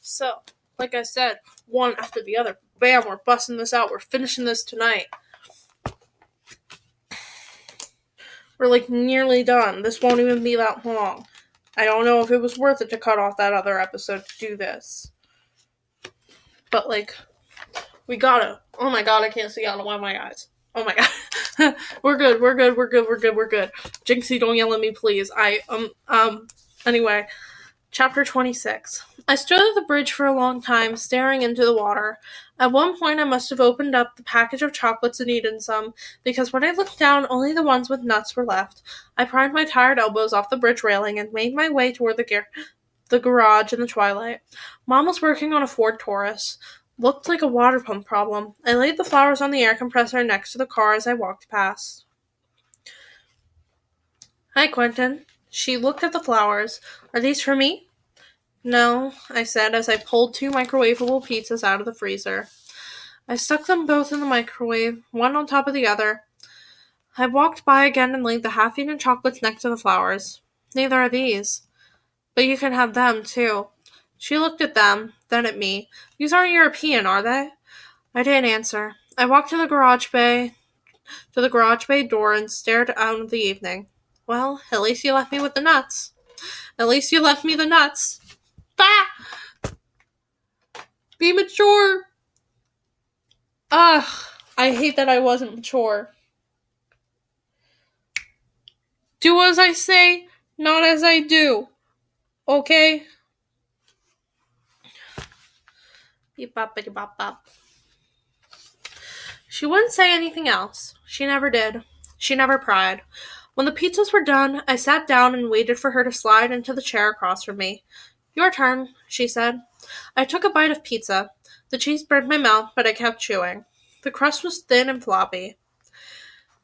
So, like I said, one after the other. Bam, we're busting this out. We're finishing this tonight. We're nearly done. This won't even be that long. I don't know if it was worth it to cut off that other episode to do this. But, we gotta. Oh my god, I can't see out of one of my eyes. Oh my god. We're good. Jinxie, don't yell at me, please. Anyway. Chapter 26. I stood at the bridge for a long time, staring into the water. At one point, I must have opened up the package of chocolates and eaten some, because when I looked down, only the ones with nuts were left. I pried my tired elbows off the bridge railing and made my way toward the garage in the twilight. Mom was working on a Ford Taurus. Looked like a water pump problem. I laid the flowers on the air compressor next to the car as I walked past. Hi, Quentin. She looked at the flowers. Are these for me? No, I said as I pulled 2 microwavable pizzas out of the freezer. I stuck them both in the microwave, one on top of the other. I walked by again and laid the half-eaten chocolates next to the flowers. Neither are these. But you can have them, too. She looked at them, then at me. These aren't European, are they? I didn't answer. I walked to the garage bay door and stared out into the evening. Well, at least you left me with the nuts. At least you left me the nuts. Bah! Be mature! Ugh, I hate that I wasn't mature. Do as I say, not as I do. Okay? Beep bop bitty bop bop. She wouldn't say anything else. She never did. She never pried. When the pizzas were done, I sat down and waited for her to slide into the chair across from me. Your turn, she said. I took a bite of pizza. The cheese burned my mouth, but I kept chewing. The crust was thin and floppy.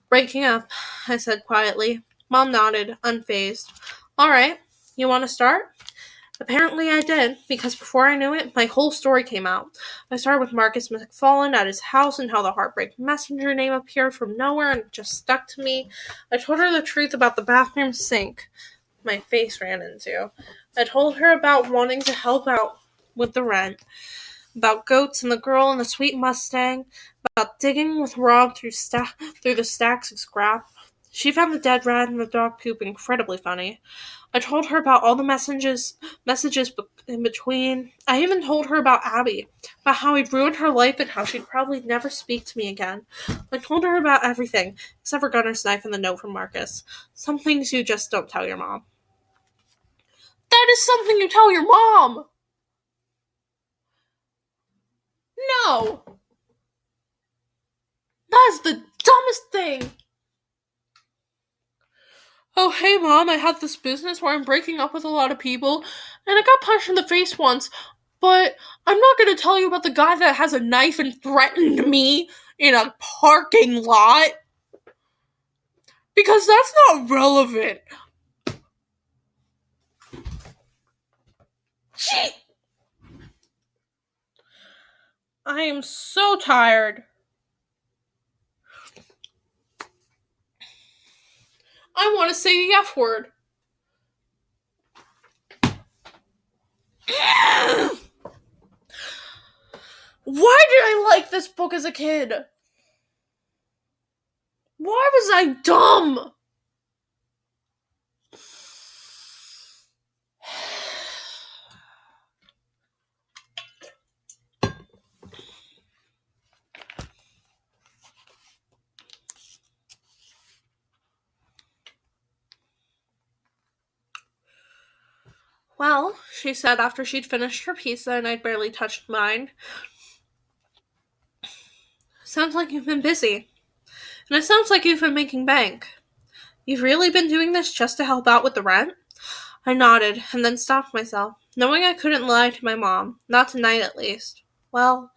Breaking up, I said quietly. Mom nodded, unfazed. All right, you want to start? Apparently I did, because before I knew it, my whole story came out. I started with Marcus McFarlane at his house and how the Heartbreak Messenger name appeared from nowhere and just stuck to me. I told her the truth about the bathroom sink my face ran into. I told her about wanting to help out with the rent, about goats and the girl and the sweet Mustang, about digging with Rob through the stacks of scrap. She found the dead rat and the dog poop incredibly funny. I told her about all the messages in between. I even told her about Abby, about how he'd ruined her life and how she'd probably never speak to me again. I told her about everything, except for Gunner's knife and the note from Marcus. Some things you just don't tell your mom. That is something you tell your mom! No! That is the dumbest thing! Oh, hey, Mom, I have this business where I'm breaking up with a lot of people, and I got punched in the face once, but I'm not going to tell you about the guy that has a knife and threatened me in a parking lot, because that's not relevant. Gee! I am so tired. I want to say the F word. Why did I like this book as a kid? Why was I dumb? Well, she said after she'd finished her pizza and I'd barely touched mine. Sounds like you've been busy. And it sounds like you've been making bank. You've really been doing this just to help out with the rent? I nodded, and then stopped myself, knowing I couldn't lie to my mom. Not tonight, at least. Well,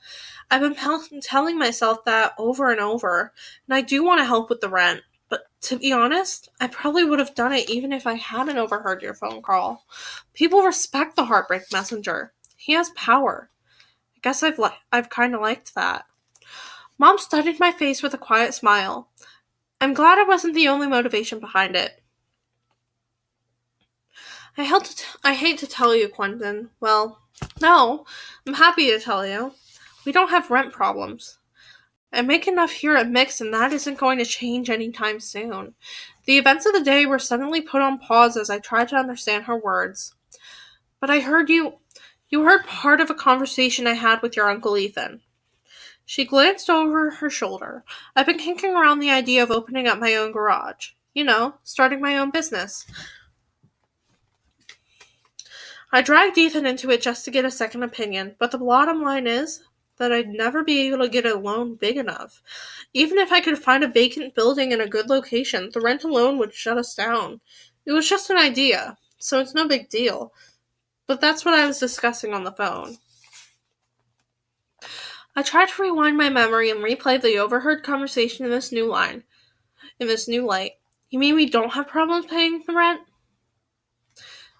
I've been telling myself that over and over, and I do want to help with the rent. But to be honest, I probably would have done it even if I hadn't overheard your phone call. People respect the Heartbreak Messenger. He has power. I guess I've kind of liked that. Mom studied my face with a quiet smile. I'm glad I wasn't the only motivation behind it. I hate to tell you, Quentin. Well, No, I'm happy to tell you. We don't have rent problems. I make enough here at Mix, and that isn't going to change anytime soon. The events of the day were suddenly put on pause as I tried to understand her words. But I heard you heard part of a conversation I had with your Uncle Ethan. She glanced over her shoulder. I've been kicking around the idea of opening up my own garage. Starting my own business. I dragged Ethan into it just to get a second opinion, but the bottom line is that I'd never be able to get a loan big enough. Even if I could find a vacant building in a good location, the rent alone would shut us down. It was just an idea, so it's no big deal. But that's what I was discussing on the phone. I tried to rewind my memory and replay the overheard conversation in this new light. You mean we don't have problems paying the rent?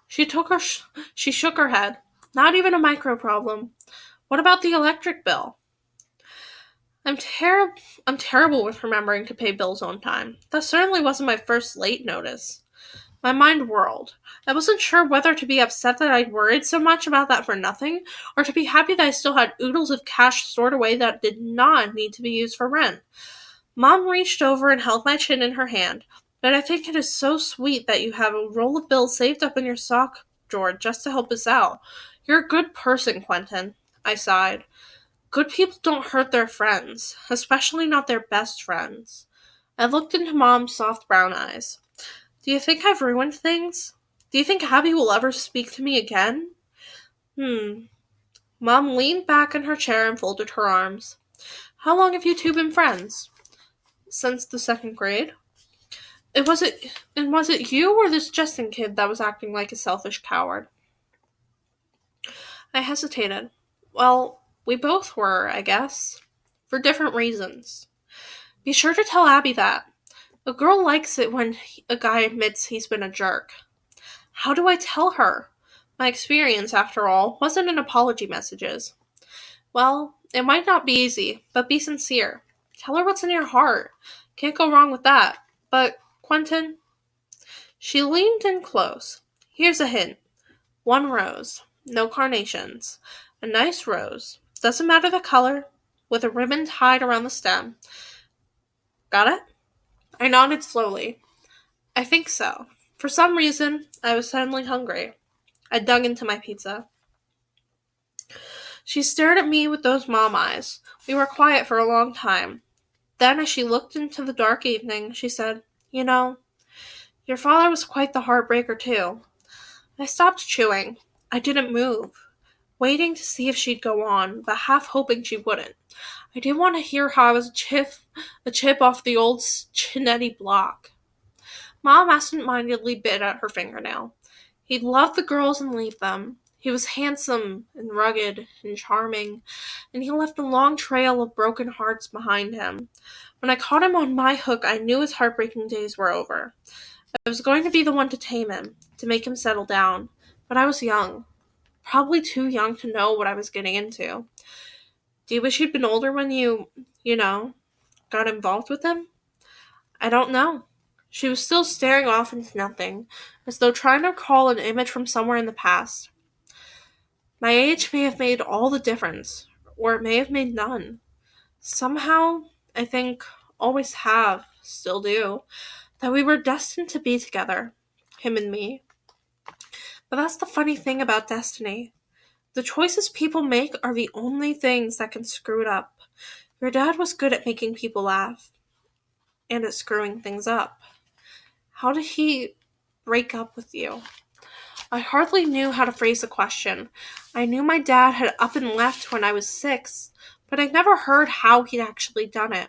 She shook her head. Not even a micro problem. What about the electric bill? I'm terrible with remembering to pay bills on time. That certainly wasn't my first late notice. My mind whirled. I wasn't sure whether to be upset that I'd worried so much about that for nothing, or to be happy that I still had oodles of cash stored away that did not need to be used for rent. Mom reached over and held my chin in her hand. But I think it is so sweet that you have a roll of bills saved up in your sock drawer just to help us out. You're a good person, Quentin. I sighed. Good people don't hurt their friends, especially not their best friends. I looked into Mom's soft brown eyes. Do you think I've ruined things? Do you think Abby will ever speak to me again? Mom leaned back in her chair and folded her arms. How long have you two been friends? Since the second grade. Was it you or this Justin kid that was acting like a selfish coward? I hesitated. Well, we both were, I guess. For different reasons. Be sure to tell Abby that. A girl likes it when a guy admits he's been a jerk. How do I tell her? My experience, after all, wasn't in apology messages. Well, it might not be easy, but be sincere. Tell her what's in your heart. Can't go wrong with that. But, Quentin? She leaned in close. Here's a hint. 1 rose. No carnations. A nice rose. Doesn't matter the color. With a ribbon tied around the stem. Got it? I nodded slowly. I think so. For some reason, I was suddenly hungry. I dug into my pizza. She stared at me with those mom eyes. We were quiet for a long time. Then, as she looked into the dark evening, she said, your father was quite the heartbreaker, too. I stopped chewing. I didn't move, waiting to see if she'd go on, but half hoping she wouldn't. I didn't want to hear how I was a chip off the old Chinetti block. Mom absent-mindedly bit at her fingernail. He'd love the girls and leave them. He was handsome and rugged and charming, and he left a long trail of broken hearts behind him. When I caught him on my hook, I knew his heartbreaking days were over. I was going to be the one to tame him, to make him settle down. But I was young. Probably too young to know what I was getting into. Do you wish you'd been older when you got involved with him? I don't know. She was still staring off into nothing, as though trying to recall an image from somewhere in the past. My age may have made all the difference, or it may have made none. Somehow, I think, always have, still do, that we were destined to be together, him and me. But that's the funny thing about destiny. The choices people make are the only things that can screw it up. Your dad was good at making people laugh, and at screwing things up. How did he break up with you? I hardly knew how to phrase the question. I knew my dad had up and left when I was 6, but I'd never heard how he'd actually done it.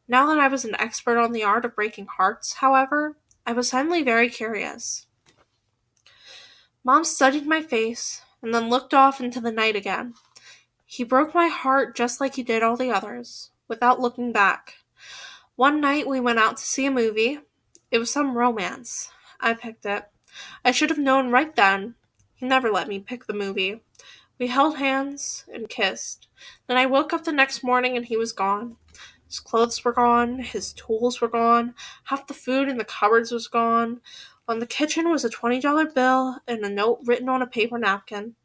Now that I was an expert on the art of breaking hearts, however, I was suddenly very curious. Mom studied my face, and then looked off into the night again. He broke my heart just like he did all the others, without looking back. One night we went out to see a movie. It was some romance. I picked it. I should have known right then. He never let me pick the movie. We held hands and kissed. Then I woke up the next morning and he was gone. His clothes were gone. His tools were gone. Half the food in the cupboards was gone. On the kitchen was a $20 bill and a note written on a paper napkin.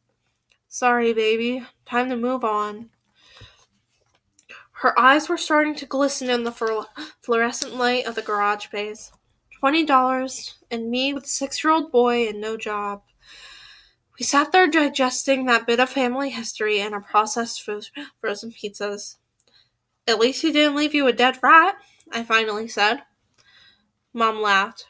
Sorry, baby. Time to move on. Her eyes were starting to glisten in the fluorescent light of the garage base. $20, and me with a 6-year-old boy and no job. We sat there digesting that bit of family history and our processed frozen pizzas. At least he didn't leave you a dead rat, I finally said. Mom laughed.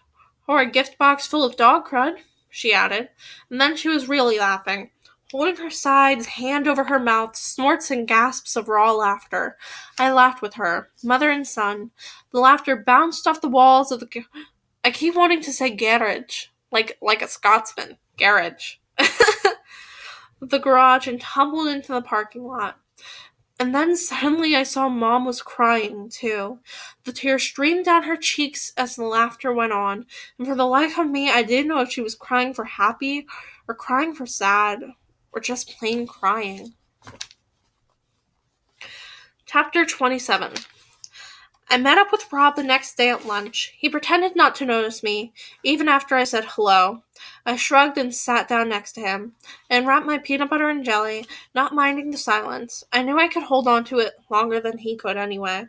Or a gift box full of dog crud, she added, and then she was really laughing. Holding her sides, hand over her mouth, snorts and gasps of raw laughter. I laughed with her, mother and son. The laughter bounced off the walls of the... I keep wanting to say garage, like a Scotsman. Garage. The garage and tumbled into the parking lot. And then suddenly I saw Mom was crying, too. The tears streamed down her cheeks as the laughter went on, and for the life of me, I didn't know if she was crying for happy, or crying for sad, or just plain crying. Chapter 27. I met up with Rob the next day at lunch. He pretended not to notice me, even after I said hello. I shrugged and sat down next to him, and wrapped my peanut butter and jelly, not minding the silence. I knew I could hold on to it longer than he could anyway.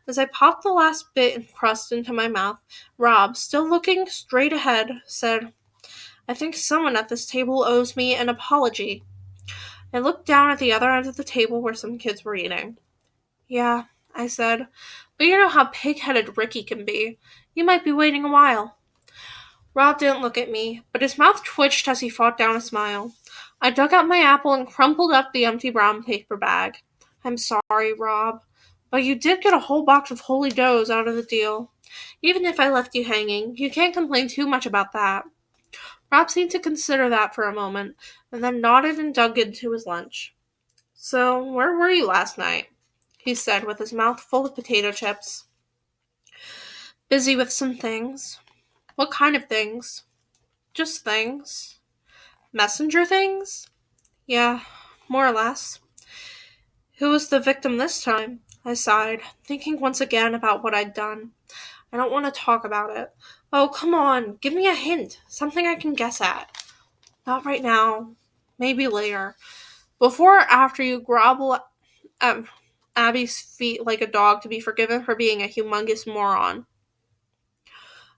As I popped the last bit and crust into my mouth, Rob, still looking straight ahead, said, I think someone at this table owes me an apology. I looked down at the other end of the table where some kids were eating. Yeah, I said, but you know how pig-headed Ricky can be. You might be waiting a while. Rob didn't look at me, but his mouth twitched as he fought down a smile. I dug out my apple and crumpled up the empty brown paper bag. I'm sorry, Rob, but you did get a whole box of Holy Doughs out of the deal. Even if I left you hanging, you can't complain too much about that. Rob seemed to consider that for a moment, and then nodded and dug into his lunch. So, where were you last night? He said with his mouth full of potato chips. Busy with some things. What kind of things? Just things. Messenger things? Yeah, more or less. Who was the victim this time? I sighed, thinking once again about what I'd done. I don't want to talk about it. Oh, come on, give me a hint. Something I can guess at. Not right now. Maybe later. Before or after you grovel at Abby's feet like a dog to be forgiven for being a humongous moron.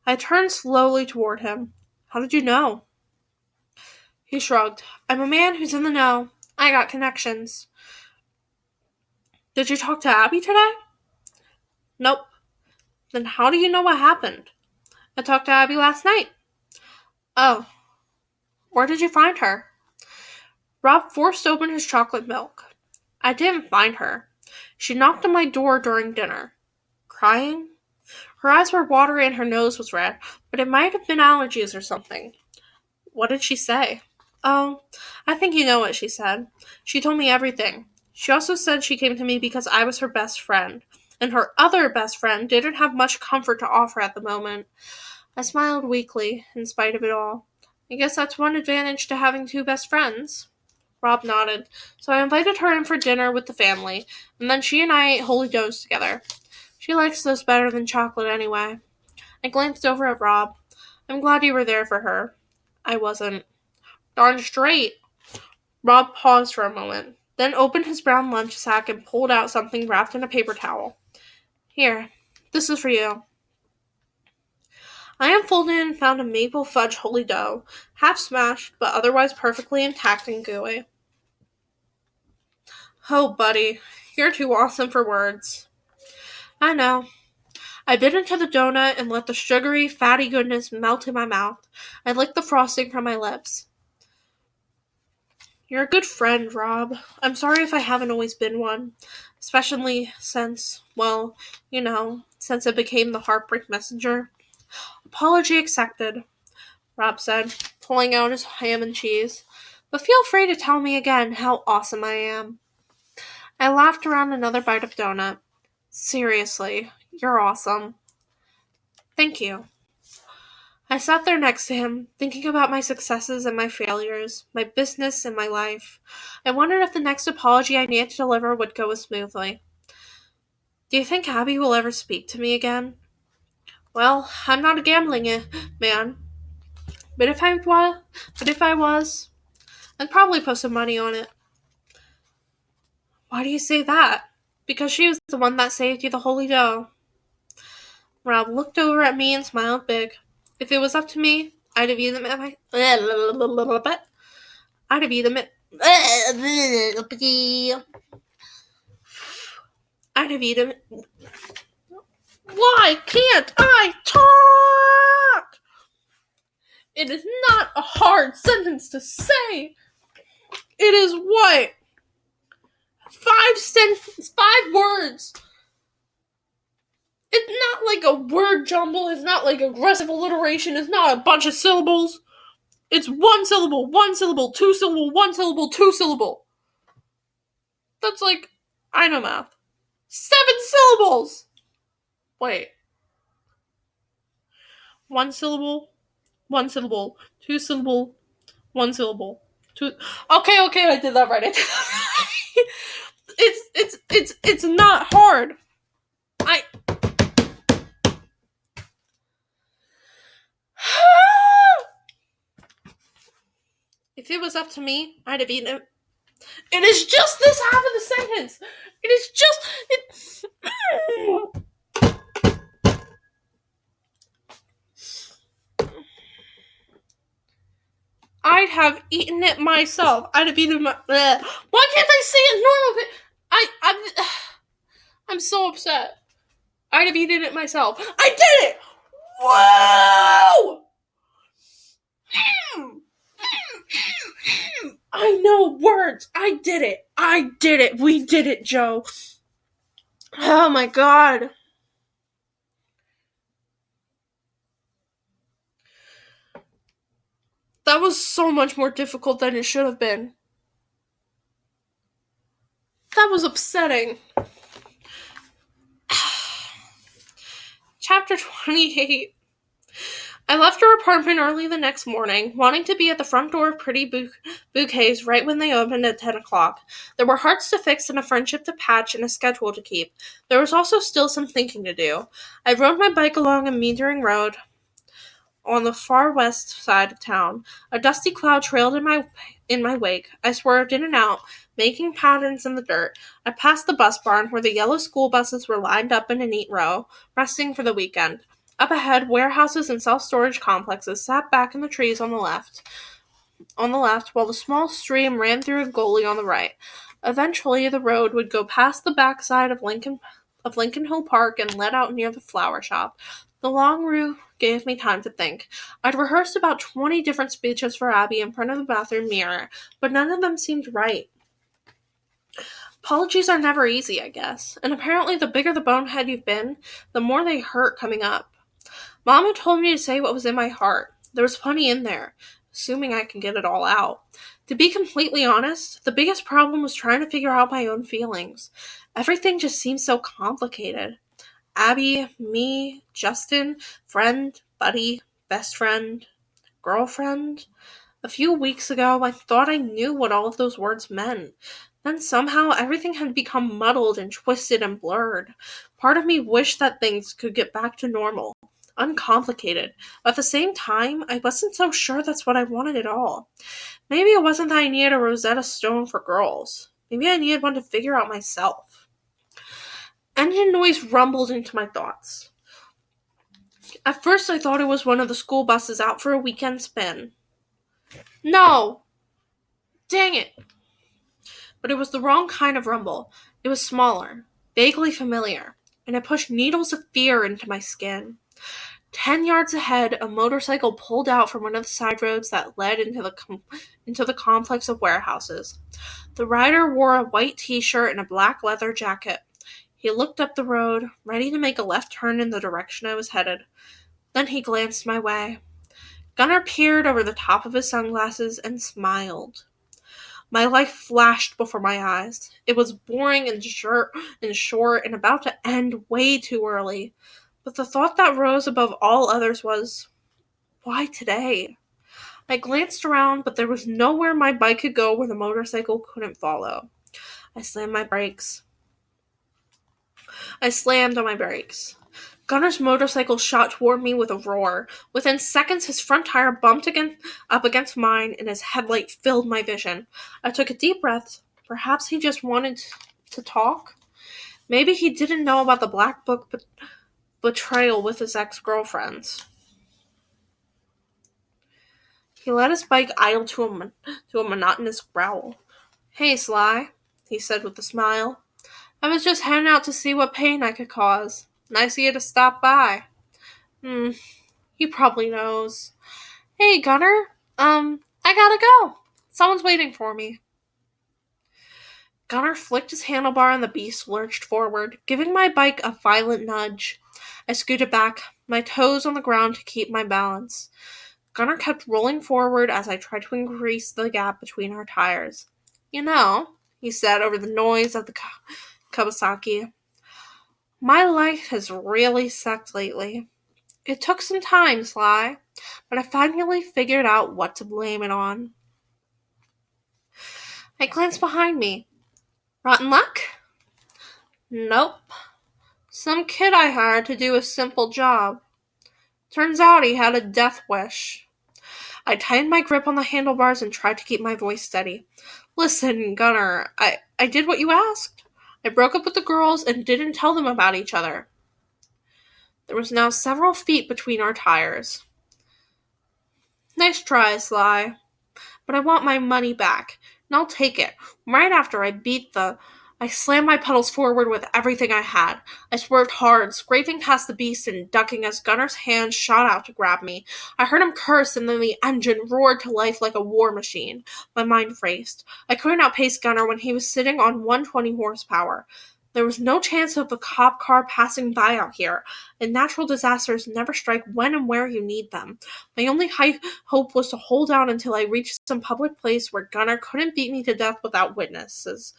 I turned slowly toward him. How did you know? He shrugged. I'm a man who's in the know. I got connections. Did you talk to Abby today? Nope. Then how do you know what happened? I talked to Abby last night. Oh. Where did you find her? Rob forced open his chocolate milk. I didn't find her. She knocked on my door during dinner. Crying? Her eyes were watery and her nose was red, but it might have been allergies or something. What did she say? Oh, I think you know what she said. She told me everything. She also said she came to me because I was her best friend, and her other best friend didn't have much comfort to offer at the moment. I smiled weakly, in spite of it all. I guess that's one advantage to having two best friends. Rob nodded, so I invited her in for dinner with the family, and then she and I ate Holy Doughs together. She likes those better than chocolate anyway. I glanced over at Rob. I'm glad you were there for her. I wasn't. Darn straight. Rob paused for a moment, then opened his brown lunch sack and pulled out something wrapped in a paper towel. Here, this is for you. I unfolded and found a maple fudge Holy Dough, half smashed, but otherwise perfectly intact and gooey. Oh, buddy, you're too awesome for words. I know. I bit into the donut and let the sugary, fatty goodness melt in my mouth. I licked the frosting from my lips. You're a good friend, Rob. I'm sorry if I haven't always been one. Especially since, well, since it became the Heartbreak Messenger. Apology accepted, Rob said, pulling out his ham and cheese. But feel free to tell me again how awesome I am. I laughed around another bite of donut. Seriously, you're awesome. Thank you. I sat there next to him, thinking about my successes and my failures, my business and my life. I wondered if the next apology I needed to deliver would go as smoothly. Do you think Abby will ever speak to me again? Well, I'm not a gambling man. But if I was, I'd probably put some money on it. Why do you say that? Because she was the one that saved you the holy dough. Rob looked over at me and smiled big. If it was up to me, I'd have eaten them at my... I'd have eaten it... I'd have eaten... Why can't I talk? It is not a hard sentence to say. It is what? 5 words. It's not like a word jumble. It's not like aggressive alliteration. It's not a bunch of syllables. It's 1 syllable, 1 syllable, 2 syllable, 1 syllable, 2 syllable. That's like, I know math. 7 syllables. Wait. 1 syllable, 1 syllable, 2 syllable, 1 syllable. 2. Okay, I did that right. It's not hard. If it was up to me, I'd have eaten it. It is just this half of the sentence. It is just... I'd have eaten it myself. I'd have eaten my... Why can't I say it normal? I'm so upset. I'd have eaten it myself. I did it! Whoa! I know words. I did it. We did it, Joe. Oh my god. That was so much more difficult than it should have been. That was upsetting. Chapter 28. I left our apartment early the next morning, wanting to be at the front door of Pretty Bouquets right when they opened at 10 o'clock. There were hearts to fix and a friendship to patch and a schedule to keep. There was also still some thinking to do. I rode my bike along a meandering road on the far west side of town. A dusty cloud trailed in my wake. I swerved in and out, making patterns in the dirt. I passed the bus barn where the yellow school buses were lined up in a neat row, resting for the weekend. Up ahead, warehouses and self-storage complexes sat back in the trees on the left, while the small stream ran through a gully on the right. Eventually, the road would go past the backside of Lincoln Hill Park and led out near the flower shop. The long route gave me time to think. I'd rehearsed about 20 different speeches for Abby in front of the bathroom mirror, but none of them seemed right. Apologies are never easy, I guess, and apparently the bigger the bonehead you've been, the more they hurt coming up. Mom had told me to say what was in my heart. There was plenty in there, assuming I can get it all out. To be completely honest, the biggest problem was trying to figure out my own feelings. Everything just seemed so complicated. Abby, me, Justin, friend, buddy, best friend, girlfriend. A few weeks ago, I thought I knew what all of those words meant. Then somehow everything had become muddled and twisted and blurred. Part of me wished that things could get back to normal. Uncomplicated. But at the same time, I wasn't so sure that's what I wanted at all. Maybe it wasn't that I needed a Rosetta Stone for girls. Maybe I needed one to figure out myself. Engine noise rumbled into my thoughts. At first I thought it was one of the school buses out for a weekend spin. No! Dang it! But it was the wrong kind of rumble. It was smaller, vaguely familiar, and it pushed needles of fear into my skin. 10 yards ahead, a motorcycle pulled out from one of the side roads that led into the complex of warehouses. The rider wore a white t-shirt and a black leather jacket. He looked up the road, ready to make a left turn in the direction I was headed. Then he glanced my way. Gunnar peered over the top of his sunglasses and smiled. My life flashed before my eyes. It was boring and short and about to end way too early. But the thought that rose above all others was, why today? I glanced around, but there was nowhere my bike could go where the motorcycle couldn't follow. I slammed on my brakes. Gunner's motorcycle shot toward me with a roar. Within seconds, his front tire bumped up against mine, and his headlight filled my vision. I took a deep breath. Perhaps he just wanted to talk? Maybe he didn't know about the Black Book betrayal with his ex-girlfriends. He let his bike idle to a monotonous growl. "Hey, Sly," he said with a smile. "I was just heading out to see what pain I could cause. Nice of you to stop by." He probably knows. "Hey, Gunner. I gotta go. Someone's waiting for me." Gunner flicked his handlebar and the beast lurched forward, giving my bike a violent nudge. I scooted back, my toes on the ground to keep my balance. Gunner kept rolling forward as I tried to increase the gap between our tires. "You know," he said over the noise of the Kawasaki, "my life has really sucked lately. It took some time, Sly, but I finally figured out what to blame it on." I glanced behind me. Rotten luck? Nope. Some kid I hired to do a simple job. Turns out he had a death wish. I tightened my grip on the handlebars and tried to keep my voice steady. "Listen, Gunner, I did what you asked. I broke up with the girls and didn't tell them about each other." There was now several feet between our tires. "Nice try, Sly. But I want my money back, and I'll take it. Right after I slammed my pedals forward with everything I had. I swerved hard, scraping past the beast and ducking as Gunner's hand shot out to grab me. I heard him curse, and then the engine roared to life like a war machine. My mind raced. I couldn't outpace Gunner when he was sitting on 120 horsepower. There was no chance of a cop car passing by out here, and natural disasters never strike when and where you need them. My only hope was to hold out until I reached some public place where Gunner couldn't beat me to death without witnesses.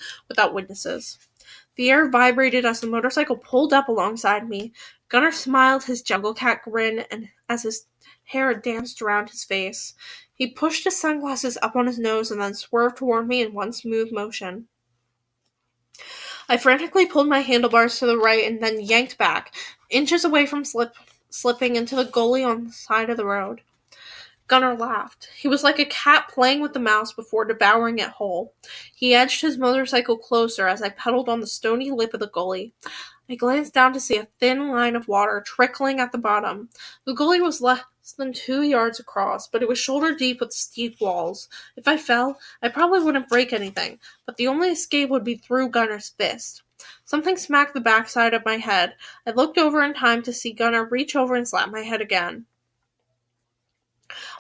The air vibrated as the motorcycle pulled up alongside me. Gunner smiled his jungle cat grin and as his hair danced around his face. He pushed his sunglasses up on his nose and then swerved toward me in one smooth motion. I frantically pulled my handlebars to the right and then yanked back, inches away from slipping into the gully on the side of the road. Gunner laughed. He was like a cat playing with the mouse before devouring it whole. He edged his motorcycle closer as I pedaled on the stony lip of the gully. I glanced down to see a thin line of water trickling at the bottom. The gully was less than 2 yards across, but it was shoulder deep with steep walls. If I fell, I probably wouldn't break anything, but the only escape would be through Gunner's fist. Something smacked the backside of my head. I looked over in time to see Gunner reach over and slap my head again.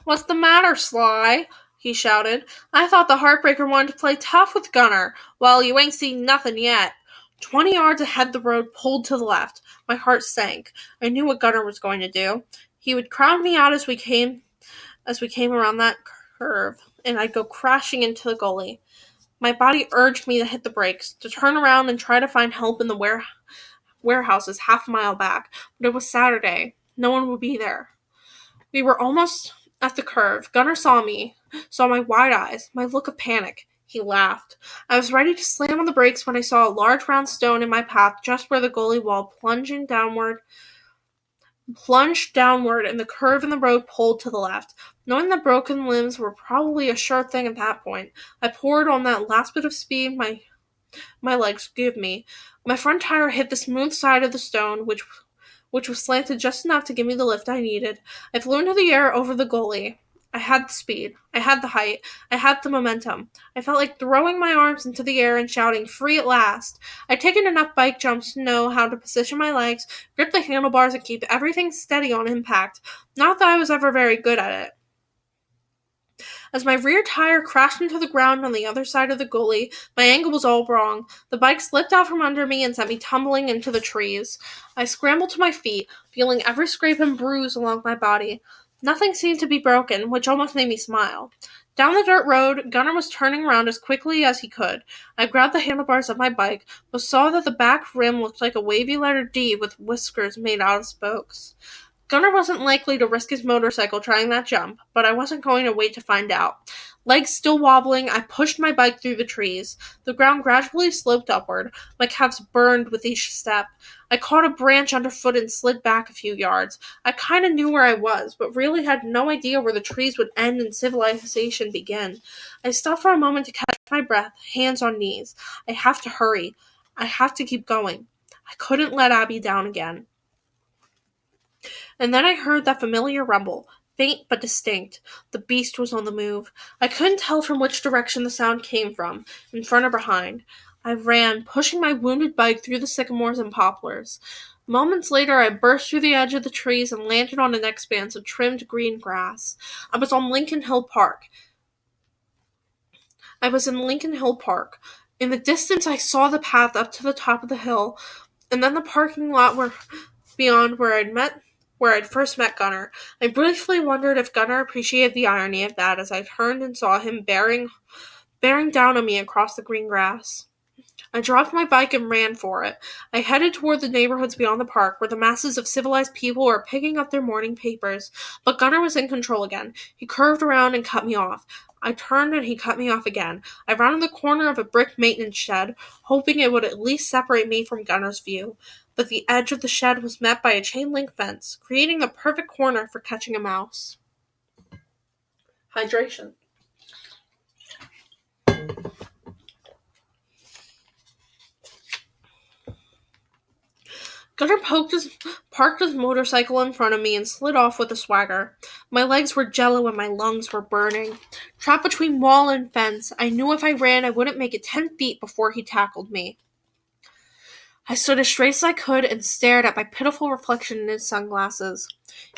"What's the matter, Sly?" he shouted. "I thought the Heartbreaker wanted to play tough with Gunner. Well, you ain't seen nothing yet." 20 yards ahead the road pulled to the left. My heart sank. I knew what Gunner was going to do. He would crowd me out as we came around that curve, and I'd go crashing into the gully. My body urged me to hit the brakes, to turn around and try to find help in the warehouses half a mile back, but it was Saturday. No one would be there. We were almost at the curve. Gunner saw my wide eyes, my look of panic. He laughed. I was ready to slam on the brakes when I saw a large round stone in my path just where the gully wall plunged downward, and the curve in the road pulled to the left. Knowing that broken limbs were probably a sure thing at that point, I poured on that last bit of speed my legs could give me. My front tire hit the smooth side of the stone, which was slanted just enough to give me the lift I needed. I flew into the air over the gully. I had the speed. I had the height. I had the momentum. I felt like throwing my arms into the air and shouting, "Free at last!" I'd taken enough bike jumps to know how to position my legs, grip the handlebars, and keep everything steady on impact. Not that I was ever very good at it. As my rear tire crashed into the ground on the other side of the gully, my angle was all wrong. The bike slipped out from under me and sent me tumbling into the trees. I scrambled to my feet, feeling every scrape and bruise along my body. Nothing seemed to be broken, which almost made me smile. Down the dirt road, Gunner was turning around as quickly as he could. I grabbed the handlebars of my bike, but saw that the back rim looked like a wavy letter D with whiskers made out of spokes. Gunnar wasn't likely to risk his motorcycle trying that jump, but I wasn't going to wait to find out. Legs still wobbling, I pushed my bike through the trees. The ground gradually sloped upward. My calves burned with each step. I caught a branch underfoot and slid back a few yards. I kind of knew where I was, but really had no idea where the trees would end and civilization begin. I stopped for a moment to catch my breath, hands on knees. I have to hurry. I have to keep going. I couldn't let Abby down again. And then I heard that familiar rumble, faint but distinct. The beast was on the move. I couldn't tell from which direction the sound came from, in front or behind. I ran, pushing my wounded bike through the sycamores and poplars. Moments later, I burst through the edge of the trees and landed on an expanse of trimmed green grass. I was in Lincoln Hill Park. In the distance, I saw the path up to the top of the hill, and then the parking lot beyond where I'd first met Gunnar. I briefly wondered if Gunnar appreciated the irony of that as I turned and saw him bearing down on me across the green grass. I dropped my bike and ran for it. I headed toward the neighborhoods beyond the park, where the masses of civilized people were picking up their morning papers. But Gunnar was in control again. He curved around and cut me off. I turned and he cut me off again. I rounded the corner of a brick maintenance shed, hoping it would at least separate me from Gunnar's view. But the edge of the shed was met by a chain-link fence, creating the perfect corner for catching a mouse. Hydration. Gunnar parked his motorcycle in front of me and slid off with a swagger. My legs were jello and my lungs were burning. Trapped between wall and fence, I knew if I ran I wouldn't make it 10 feet before he tackled me. I stood as straight as I could and stared at my pitiful reflection in his sunglasses.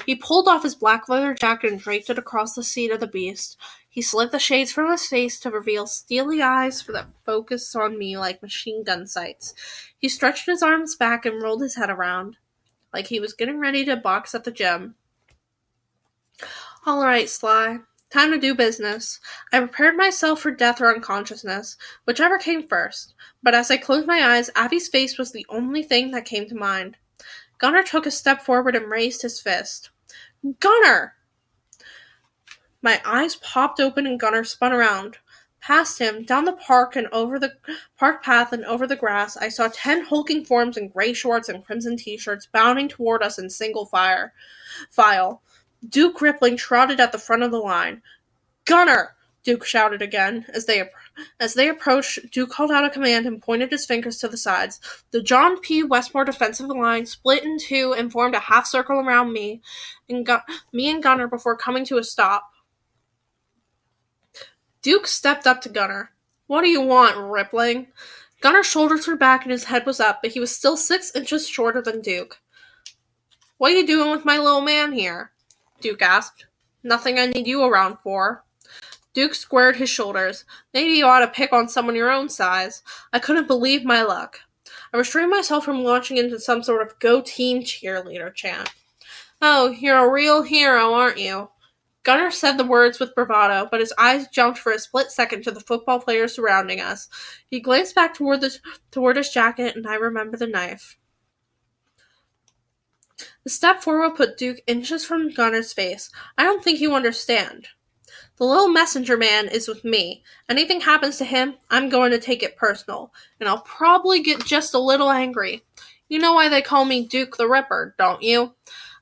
He pulled off his black leather jacket and draped it across the seat of the beast. He slid the shades from his face to reveal steely eyes that focused on me like machine gun sights. He stretched his arms back and rolled his head around, like he was getting ready to box at the gym. All right, Sly. Time to do business. I prepared myself for death or unconsciousness, whichever came first. But as I closed my eyes, Abby's face was the only thing that came to mind. Gunnar took a step forward and raised his fist. Gunnar! My eyes popped open and Gunnar spun around. Past him, down the park and over the park path and over the grass, I saw 10 hulking forms in gray shorts and crimson t-shirts bounding toward us in single file. Duke Rippling trotted at the front of the line. Gunnar! Duke shouted again. As they approached, Duke called out a command and pointed his fingers to the sides. The John P. Westmore defensive line split in two and formed a half circle around me and Gunnar before coming to a stop. Duke stepped up to Gunnar. What do you want, Rippling? Gunnar's shoulders were back and his head was up, but he was still 6 inches shorter than Duke. What are you doing with my little man here? Duke asked. Nothing I need you around for. Duke squared his shoulders. Maybe you ought to pick on someone your own size. I couldn't believe my luck. I restrained myself from launching into some sort of Go Team cheerleader chant. Oh, you're a real hero, aren't you? Gunnar said the words with bravado, but his eyes jumped for a split second to the football players surrounding us. He glanced back toward his jacket, and I remember the knife. The step forward put Duke inches from Gunnar's face. I don't think you understand. The little messenger man is with me. Anything happens to him, I'm going to take it personal, and I'll probably get just a little angry. You know why they call me Duke the Ripper, don't you?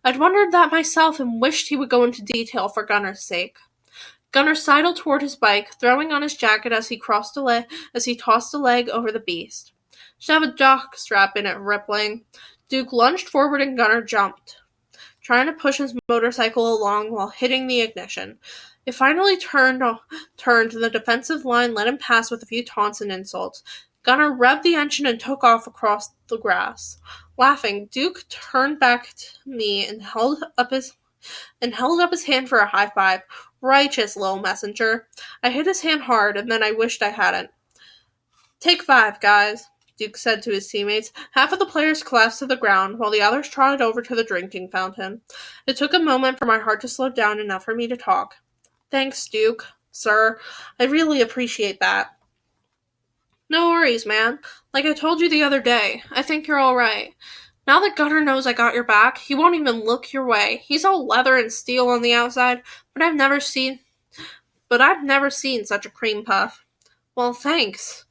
I'd wondered that myself and wished he would go into detail for Gunnar's sake. Gunnar sidled toward his bike, throwing on his jacket as he tossed a leg over the beast. Should have a jock strap in it, Rippling. Duke lunged forward and Gunnar jumped, trying to push his motorcycle along while hitting the ignition. It finally turned, and the defensive line let him pass with a few taunts and insults. Gunnar revved the engine and took off across the grass. Laughing, Duke turned back to me and held up his hand for a high five. Righteous, little messenger. I hit his hand hard, and then I wished I hadn't. Take 5, guys, Duke said to his teammates. Half of the players collapsed to the ground, while the others trotted over to the drinking fountain. It took a moment for my heart to slow down enough for me to talk. Thanks, Duke. Sir, I really appreciate that. No worries, man. Like I told you the other day, I think you're all right. Now that Gunner knows I got your back, he won't even look your way. He's all leather and steel on the outside, but I've never seen such a cream puff. Well, thanks.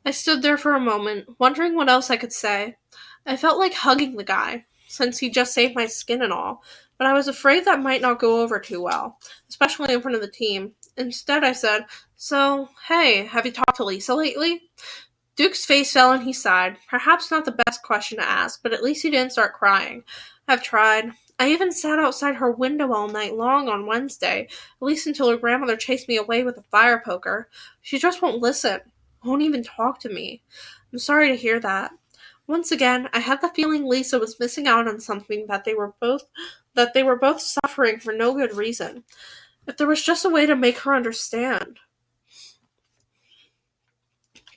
I stood there for a moment, wondering what else I could say. I felt like hugging the guy, since he just saved my skin and all, but I was afraid that might not go over too well, especially in front of the team. Instead, I said, "So, hey, have you talked to Lisa lately?" Duke's face fell and he sighed. Perhaps not the best question to ask, but at least he didn't start crying. "I've tried. I even sat outside her window all night long on Wednesday, at least until her grandmother chased me away with a fire poker. She just won't listen. Won't even talk to me. I'm sorry to hear that." Once again, I had the feeling Lisa was missing out on something that they were both suffering for no good reason. If there was just a way to make her understand.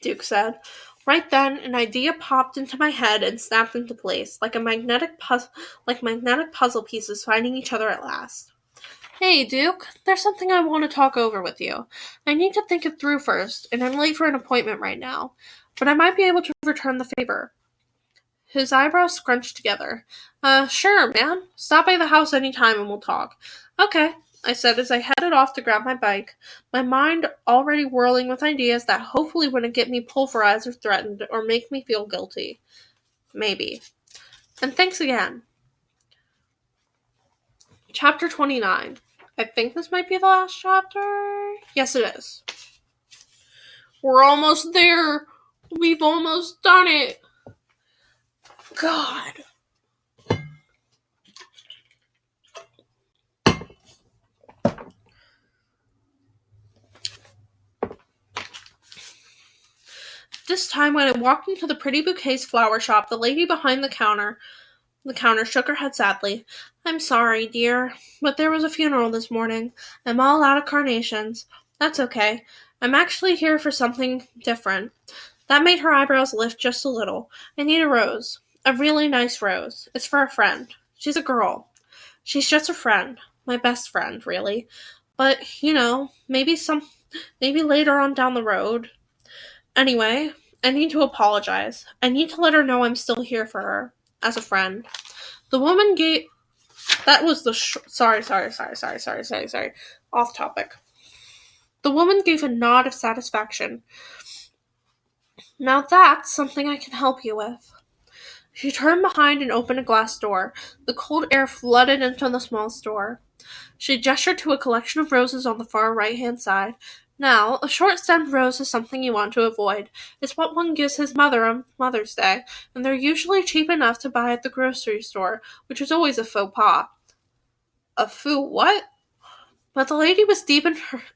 Duke said. Right then, an idea popped into my head and snapped into place, like magnetic puzzle pieces finding each other at last. "Hey, Duke, there's something I want to talk over with you. I need to think it through first, and I'm late for an appointment right now, but I might be able to return the favor." His eyebrows scrunched together. Sure, man. Stop by the house any time and we'll talk." "Okay," I said as I headed off to grab my bike, my mind already whirling with ideas that hopefully wouldn't get me pulverized or threatened or make me feel guilty. Maybe. And thanks again. Chapter 29. I think this might be the last chapter. Yes, it is. We're almost there. We've almost done it. God. This time when I walked into the Pretty Bouquets flower shop, the lady behind the counter shook her head sadly. "I'm sorry, dear, but there was a funeral this morning. I'm all out of carnations." "That's okay. I'm actually here for something different." That made her eyebrows lift just a little. "I need a rose. A really nice rose. It's for a friend. She's a girl. She's just a friend. My best friend, really. But, maybe later on down the road. Anyway, I need to apologize. I need to let her know I'm still here for her. As a friend." The woman gave... That was the... Sorry. Off topic. The woman gave a nod of satisfaction. "Now that's something I can help you with." She turned behind and opened a glass door. The cold air flooded into the small store. She gestured to a collection of roses on the far right-hand side. "Now, a short-stemmed rose is something you want to avoid. It's what one gives his mother on Mother's Day, and they're usually cheap enough to buy at the grocery store, which is always a faux pas." A faux what? But the lady was deep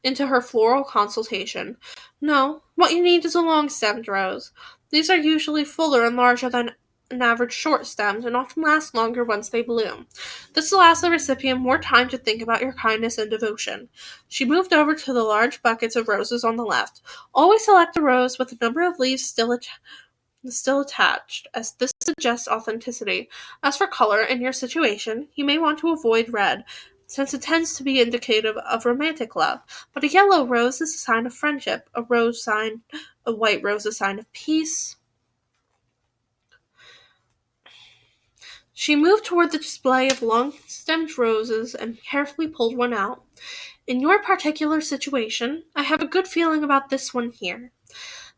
into her floral consultation. "No, what you need is a long-stemmed rose. These are usually fuller and larger than an average short-stemmed and often last longer once they bloom. This allows the recipient more time to think about your kindness and devotion." She moved over to the large buckets of roses on the left. "Always select a rose with a number of leaves still attached, as this suggests authenticity. As for color, in your situation, you may want to avoid red, since it tends to be indicative of romantic love. But a yellow rose is a sign of friendship, a white rose a sign of peace." She moved toward the display of long-stemmed roses and carefully pulled one out. "In your particular situation, I have a good feeling about this one here."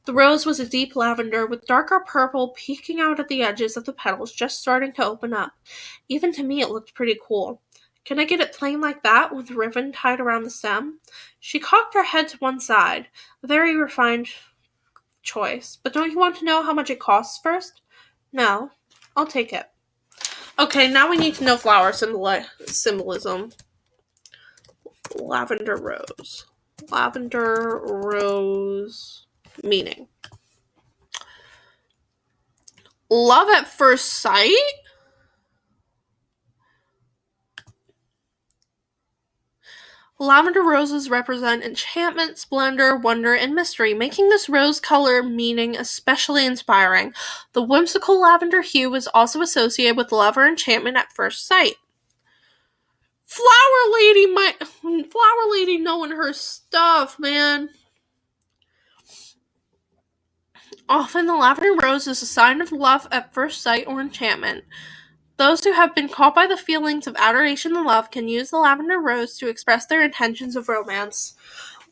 The rose was a deep lavender with darker purple peeking out at the edges of the petals just starting to open up. Even to me it looked pretty cool. "Can I get it plain like that, with a ribbon tied around the stem?" She cocked her head to one side. A very refined choice. "But don't you want to know how much it costs first?" "No. I'll take it." Okay, now we need to know flower symbolism. Lavender rose. Lavender rose meaning. Love at first sight? Lavender roses represent enchantment, splendor, wonder, and mystery, making this rose color meaning especially inspiring. The whimsical lavender hue is also associated with love or enchantment at first sight. Flower lady knowing her stuff, man. Often the lavender rose is a sign of love at first sight or enchantment. Those who have been caught by the feelings of adoration and love can use the lavender rose to express their intentions of romance.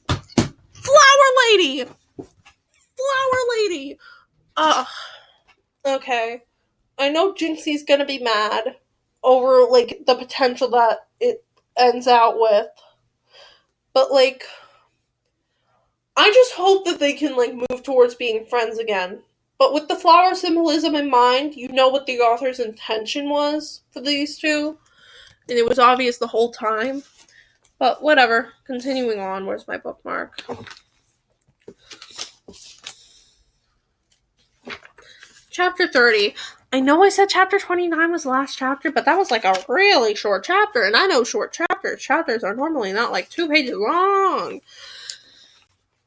Flower lady! Flower lady! Ugh. Okay. I know Jinxie's gonna be mad over, the potential that it ends out with. But, I just hope that they can, move towards being friends again. But with the flower symbolism in mind, you know what the author's intention was for these two. And it was obvious the whole time. But whatever. Continuing on, where's my bookmark? Chapter 30. I know I said chapter 29 was the last chapter, but that was a really short chapter. And I know short chapters. Chapters are normally not 2 pages long.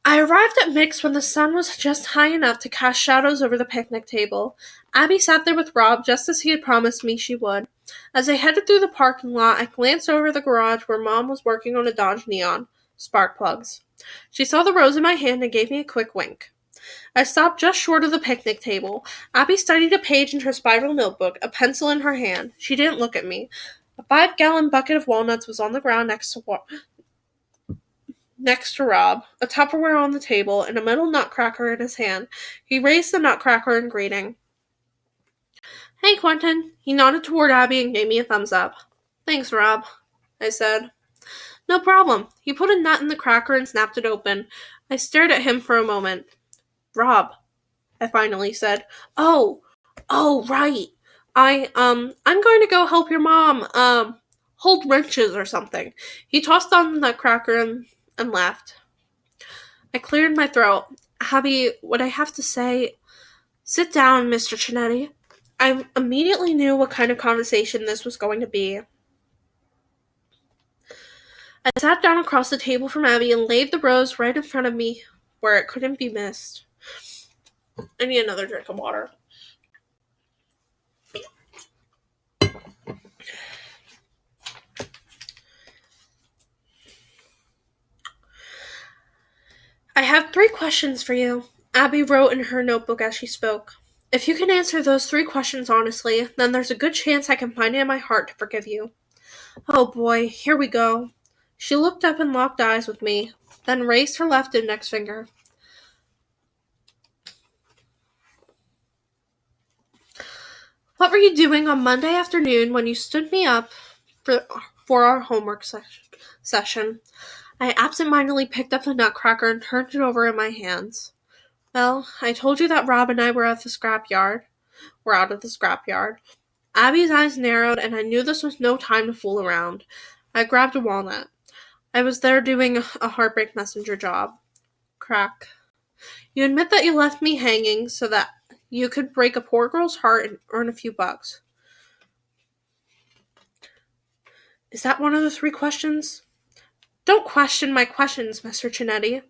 I arrived at Mick's when the sun was just high enough to cast shadows over the picnic table. Abby sat there with Rob just as he had promised me she would. As I headed through the parking lot, I glanced over the garage where Mom was working on a Dodge Neon. Spark plugs. She saw the rose in my hand and gave me a quick wink. I stopped just short of the picnic table. Abby studied a page in her spiral notebook, a pencil in her hand. She didn't look at me. A 5-gallon bucket of walnuts was on the ground next to Rob, a Tupperware on the table, and a metal nutcracker in his hand. He raised the nutcracker in greeting. Hey, Quentin. He nodded toward Abby and gave me a thumbs up. Thanks, Rob, I said. No problem. He put a nut in the cracker and snapped it open. I stared at him for a moment. Rob, I finally said. Oh, right. I'm going to go help your mom, hold wrenches or something. He tossed on the nutcracker and left. I cleared my throat. Abby, what I have to say... Sit down, Mr. Chinetti. I immediately knew what kind of conversation this was going to be. I sat down across the table from Abby and laid the rose right in front of me where it couldn't be missed. I need another drink of water. I have 3 questions for you, Abby wrote in her notebook as she spoke. If you can answer those 3 questions honestly, then there's a good chance I can find it in my heart to forgive you. Oh boy, here we go. She looked up and locked eyes with me, then raised her left index finger. What were you doing on Monday afternoon when you stood me up for our homework session? I absentmindedly picked up the nutcracker and turned it over in my hands. Well, I told you that Rob and I were at the scrapyard. We're out of the scrapyard. Abby's eyes narrowed, and I knew this was no time to fool around. I grabbed a walnut. I was there doing a Heartbreak Messenger job. Crack. You admit that you left me hanging so that you could break a poor girl's heart and earn a few bucks. Is that one of the 3 questions? Don't question my questions, Mr. Chinetti.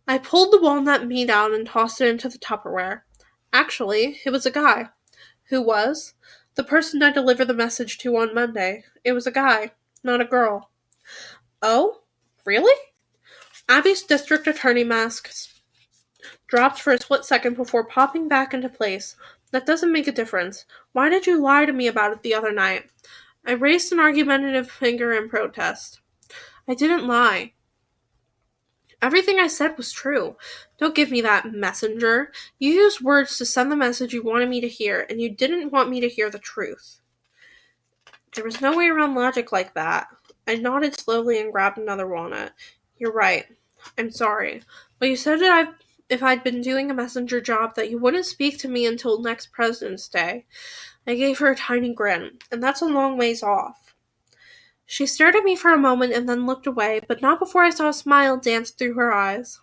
I pulled the walnut meat out and tossed it into the Tupperware. Actually, it was a guy. Who was? The person I delivered the message to on Monday. It was a guy, not a girl. Oh? Really? Abby's district attorney mask dropped for a split second before popping back into place. That doesn't make a difference. Why did you lie to me about it the other night? I raised an argumentative finger in protest. I didn't lie. Everything I said was true. Don't give me that, messenger. You used words to send the message you wanted me to hear, and you didn't want me to hear the truth. There was no way around logic like that. I nodded slowly and grabbed another walnut. You're right. I'm sorry. But you said that if I'd been doing a messenger job that you wouldn't speak to me until next President's Day. I gave her a tiny grin, and that's a long ways off. She stared at me for a moment and then looked away, but not before I saw a smile dance through her eyes.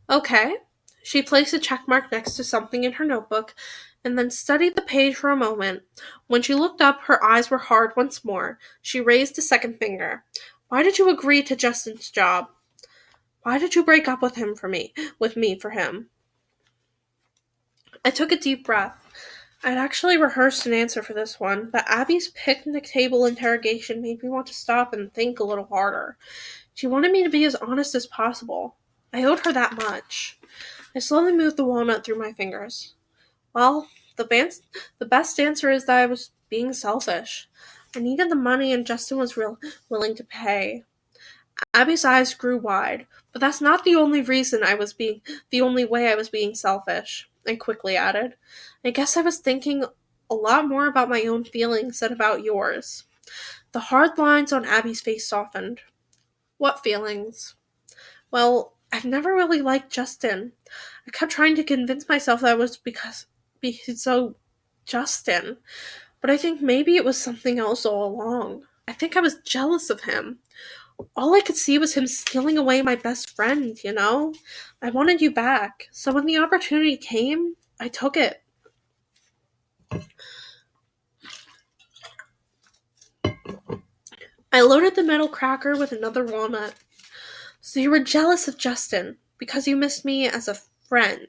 Okay. She placed a check mark next to something in her notebook and then studied the page for a moment. When she looked up, her eyes were hard once more. She raised a second finger. Why did you agree to Justin's job? Why did you break up with me for him? I took a deep breath. I'd actually rehearsed an answer for this one, but Abby's picnic table interrogation made me want to stop and think a little harder. She wanted me to be as honest as possible. I owed her that much. I slowly moved the walnut through my fingers. Well, the best answer is that I was being selfish. I needed the money and Justin was willing to pay. Abby's eyes grew wide, but that's not the only way I was being selfish, and quickly added, I guess I was thinking a lot more about my own feelings than about yours. The hard lines on Abby's face softened. What feelings? Well, I've never really liked Justin. I kept trying to convince myself that it was because he's so Justin, but I think maybe it was something else all along. I think I was jealous of him. All I could see was him stealing away my best friend, you know? I wanted you back, so when the opportunity came, I took it. I loaded the metal cracker with another walnut. So you were jealous of Justin, because you missed me as a friend.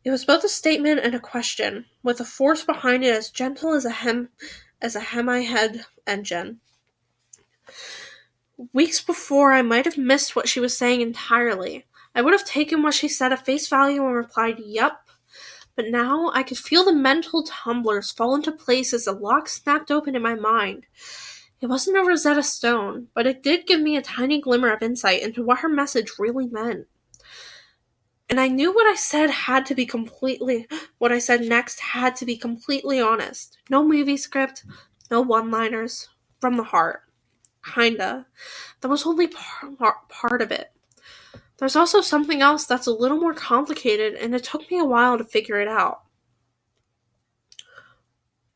It was both a statement and a question, with a force behind it as gentle as a hemi-head engine. Weeks before, I might have missed what she was saying entirely. I would have taken what she said at face value and replied, "Yup." But now I could feel the mental tumblers fall into place as the lock snapped open in my mind. It wasn't a Rosetta Stone, but it did give me a tiny glimmer of insight into what her message really meant. And I knew what I said next had to be completely honest. No movie script, no one-liners, from the heart. Kinda. That was only part of it. There's also something else that's a little more complicated, and it took me a while to figure it out.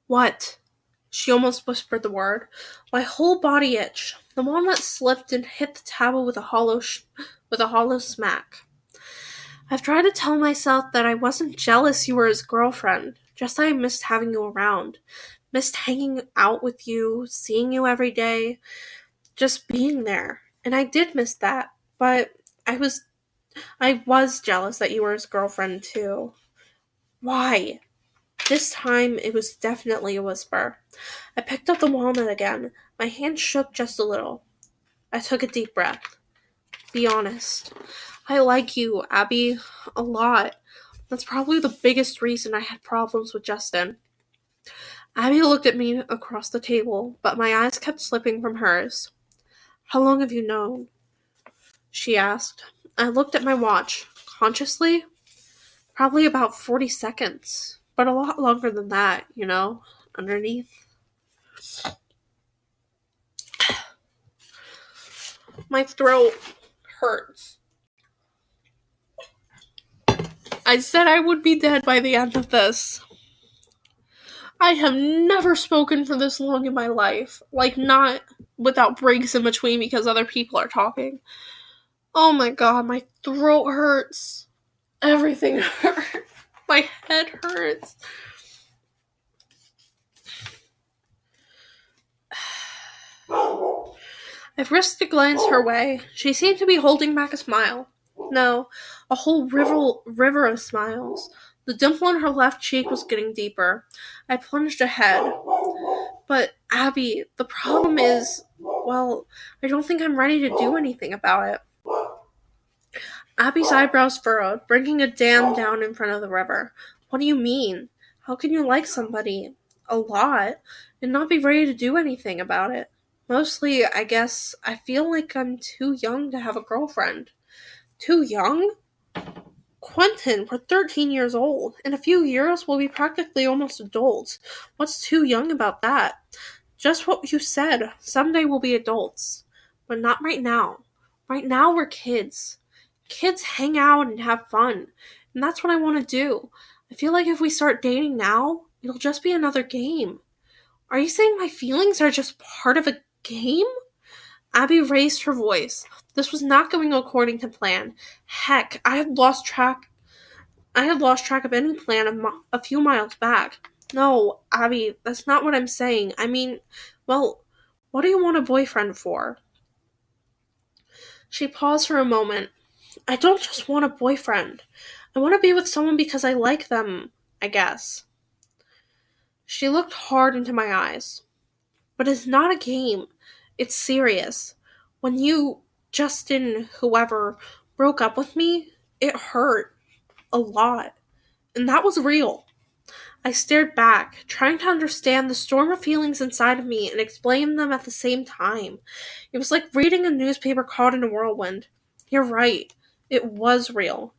What? She almost whispered the word. My whole body itched. The walnut slipped and hit the table with a hollow smack. I've tried to tell myself that I wasn't jealous you were his girlfriend, just that I missed having you around. Missed hanging out with you, seeing you every day, just being there. And I did miss that, but I was jealous that you were his girlfriend too. Why? This time it was definitely a whisper. I picked up the walnut again. My hand shook just a little. I took a deep breath. Be honest. I like you, Abby, a lot. That's probably the biggest reason I had problems with Justin. Abby looked at me across the table, but my eyes kept slipping from hers. How long have you known? She asked. I looked at my watch. Consciously? Probably about 40 seconds. But a lot longer than that, you know, underneath. My throat hurts. I said I would be dead by the end of this. I have never spoken for this long in my life. Like, not without breaks in between because other people are talking. Oh my god, my throat hurts. Everything hurts. My head hurts. I risked a glance her way. She seemed to be holding back a smile. No, a whole river of smiles. The dimple on her left cheek was getting deeper. I plunged ahead. But, Abby, the problem is, well, I don't think I'm ready to do anything about it. Abby's eyebrows furrowed, bringing a dam down in front of the river. What do you mean? How can you like somebody a lot and not be ready to do anything about it? Mostly, I guess, I feel like I'm too young to have a girlfriend. Too young? Quentin, we're 13 years old. In a few years, we'll be practically almost adults. What's too young about that? Just what you said. Someday we'll be adults. But not right now. Right now, we're kids. Kids hang out and have fun. And that's what I want to do. I feel like if we start dating now, it'll just be another game. Are you saying my feelings are just part of a game? Abby raised her voice. This was not going according to plan. Heck, I had lost track of any plan a few miles back. No, Abby, that's not what I'm saying. I mean, well, what do you want a boyfriend for? She paused for a moment. I don't just want a boyfriend. I want to be with someone because I like them, I guess. She looked hard into my eyes. But it's not a game. It's serious. When you, Justin, whoever, broke up with me, it hurt. a lot, and that was real. I stared back, trying to understand the storm of feelings inside of me and explain them at the same time. It was like reading a newspaper caught in a whirlwind. You're right. It was real.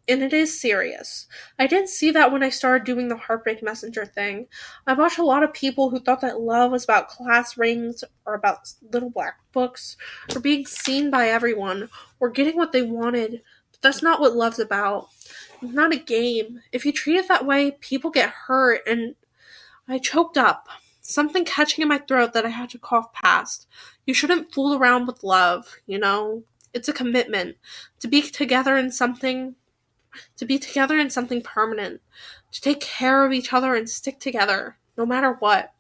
And it is serious. I didn't see that when I started doing the Heartbreak Messenger thing. I watched a lot of people who thought that love was about class rings or about little black books or being seen by everyone or getting what they wanted. But that's not what love's about. It's not a game. If you treat it that way, people get hurt, and I choked up. Something catching in my throat that I had to cough past. You shouldn't fool around with love, you know? It's a commitment. To be together in something permanent. To take care of each other and stick together, no matter what.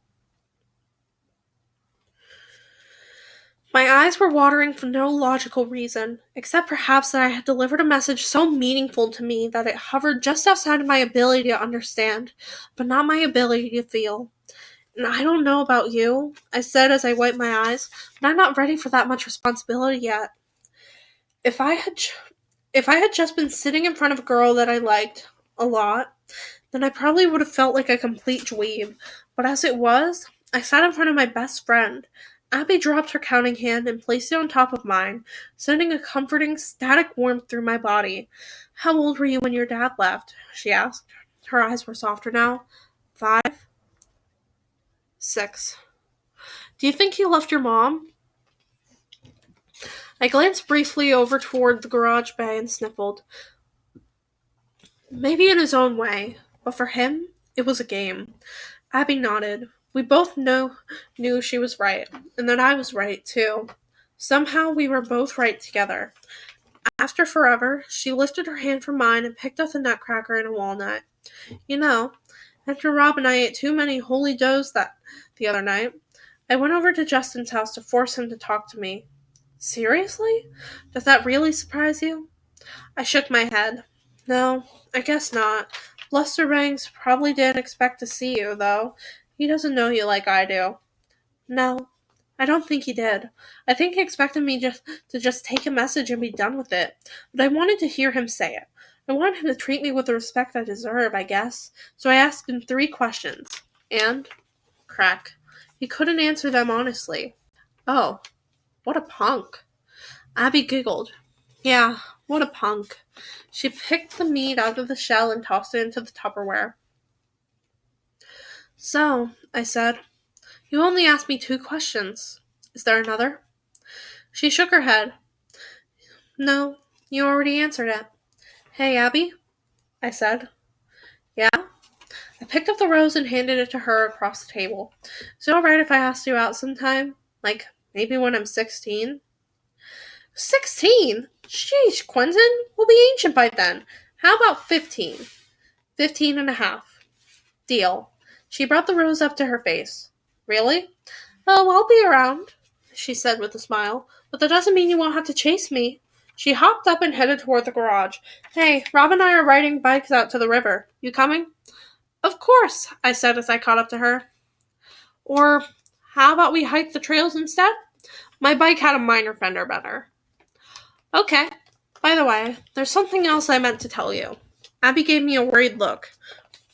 My eyes were watering for no logical reason, except perhaps that I had delivered a message so meaningful to me that it hovered just outside of my ability to understand, but not my ability to feel. And I don't know about you, I said as I wiped my eyes, but I'm not ready for that much responsibility yet. If I had just been sitting in front of a girl that I liked a lot, then I probably would have felt like a complete dweeb. But as it was, I sat in front of my best friend. Abby dropped her counting hand and placed it on top of mine, sending a comforting, static warmth through my body. How old were you when your dad left? She asked. Her eyes were softer now. 5? 6. Do you think he left your mom? I glanced briefly over toward the garage bay and sniffled. Maybe in his own way, but for him, it was a game. Abby nodded. We both knew she was right, and that I was right, too. Somehow we were both right together. After forever, she lifted her hand from mine and picked up the nutcracker and a walnut. You know, after Rob and I ate too many holy doughs the other night, I went over to Justin's house to force him to talk to me. Seriously? Does that really surprise you? I shook my head. No, I guess not. Lester Banks probably didn't expect to see you, though. He doesn't know you like I do. No, I don't think he did. I think he expected me to just take a message and be done with it. But I wanted to hear him say it. I wanted him to treat me with the respect I deserve, I guess. So I asked him 3 questions. And, crack, he couldn't answer them honestly. Oh, what a punk. Abby giggled. Yeah, what a punk. She picked the meat out of the shell and tossed it into the Tupperware. So, I said, you only asked me 2 questions. Is there another? She shook her head. No, you already answered it. Hey, Abby, I said. Yeah? I picked up the rose and handed it to her across the table. Is it alright if I ask you out sometime? Like, maybe when I'm 16? 16? Sheesh, Quentin, we'll be ancient by then. How about 15? 15 and a half. Deal. She brought the rose up to her face. Really? Oh, I'll be around, she said with a smile, but that doesn't mean you won't have to chase me. She hopped up and headed toward the garage. Hey, Rob and I are riding bikes out to the river. You coming? Of course, I said as I caught up to her. Or, how about we hike the trails instead? My bike had a minor fender bender. Okay. By the way, there's something else I meant to tell you. Abby gave me a worried look.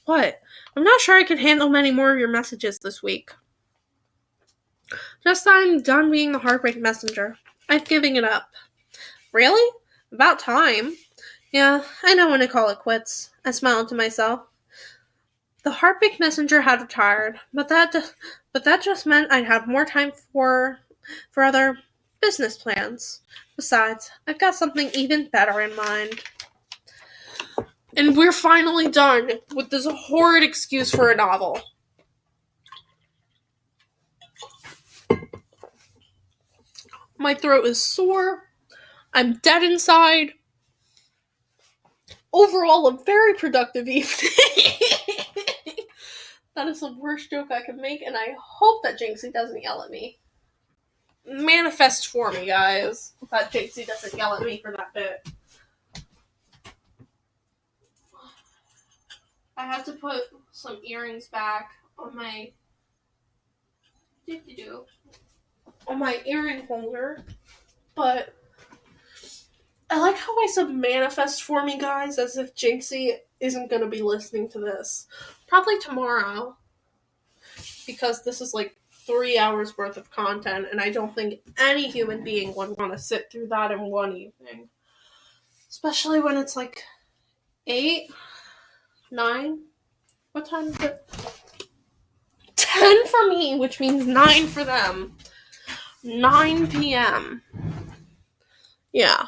What? I'm not sure I can handle many more of your messages this week. Just that I'm done being the Heartbreak Messenger. I'm giving it up. Really? About time. Yeah, I know when to call it quits. I smiled to myself. The Heartbreak Messenger had retired, but that just meant I'd have more time for other business plans. Besides, I've got something even better in mind. And we're finally done with this horrid excuse for a novel. My throat is sore. I'm dead inside. Overall, a very productive evening. That is the worst joke I could make, and I hope that Jinxie doesn't yell at me. Manifest for me, guys. That Jinxie doesn't yell at me for that bit. I have to put some earrings back on my earring holder, but I like how I said manifest for me, guys, as if Jinxie isn't going to be listening to this. Probably tomorrow. Because this is like 3 hours worth of content, and I don't think any human being would want to sit through that in one evening. Especially when it's like 8, 9. What time is it? 10 for me, which means 9 for them. 9 p.m. Yeah.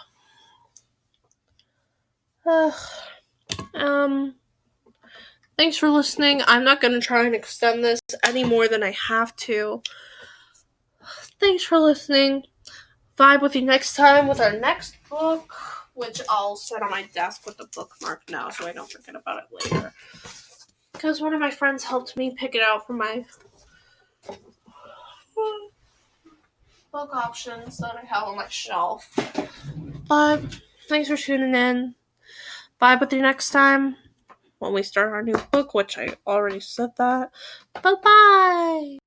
Thanks for listening. I'm not going to try and extend this any more than I have to. Thanks for listening. Vibe with you next time with our next book, which I'll set on my desk with the bookmark now so I don't forget about it later. Because one of my friends helped me pick it out from my book options that I have on my shelf. But thanks for tuning in. Vibe with you next time when we start our new book, which I already said that. Bye-bye!